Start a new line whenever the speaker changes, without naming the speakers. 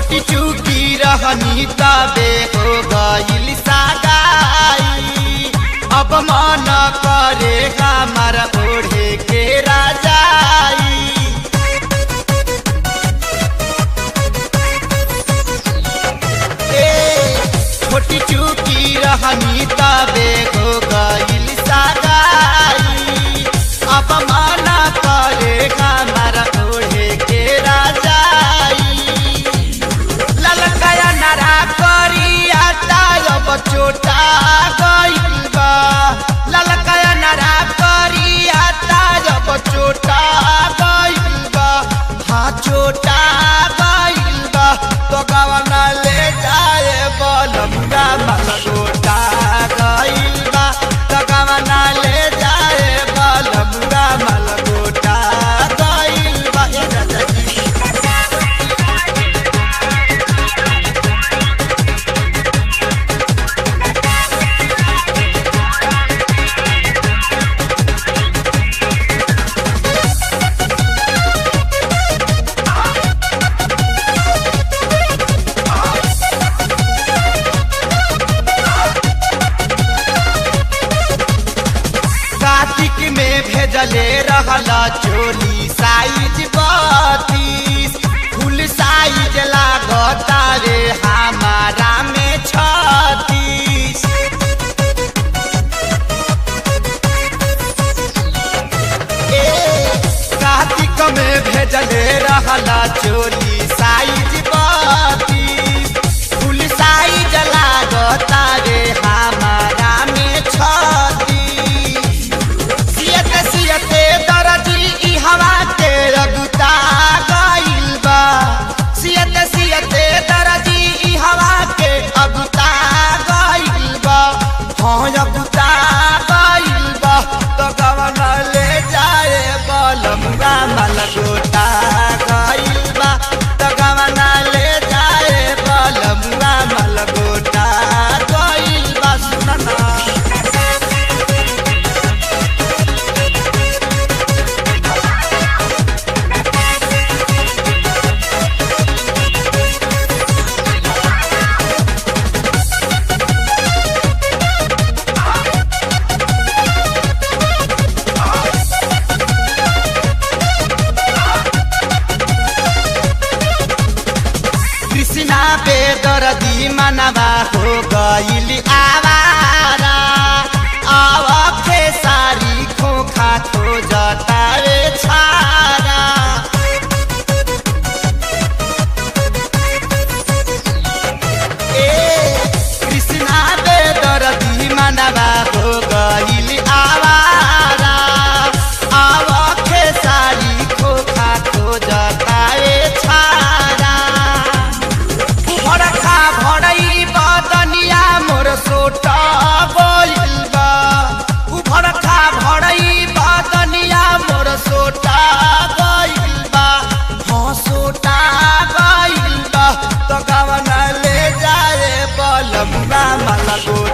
छोटी चूकी रहनी तबे हो गइल सागाई। अब मन करे हमार ओढ़े के राजाई। छोटी चूकी रहनी तबे हो गइल सागाई। अब मन करे हमार ओढ़े के राजाई। ललकाया नारा करिया तायब चोटा गइल बा। ललकाया नारा करिया तायब चोटा गइल बा। हाँ चोटा गइल बा। तो गवना ले जाए बलमुआ मलगोटा गइल बा। तो गवना ले जाए बलमुआ मलगोटा गइल बा। कार्तिक में भेजले रहला चोली साइज 32। फुल साइज लागता रे हमारा में 36। कार्तिक में भेजले रहला चोली साइज 32। फुल साइज लागता रे हमारा में 36। दर्जी हवा के रगुता गइल बा। सियते दर्जी हवा के अगुता गइल बा। हाँ अगुता गइल बा। तो गवना ले जाए बलमुआ मलगोटा गइल बा। तो गवना ले जाए बलमुआ मलगोटा गइल बा। सुनना कृष्णा बेदर्दी मनवा हो गइल आवारा। आवे सारी खोखा खोजता रे छारा। कृष्णा बेदर्दी मनवा हो गइल आवारा। आवे सारी खोखा खोजता रे छारा। भड़का भड़ई बदनिया मोर सोटा गइल बा। भड़का भड़ई बदनिया मोर सोटा गइल बा। हाँ सोटा गइल बा। तो गवना ले जाए बलमुआ मलगोटा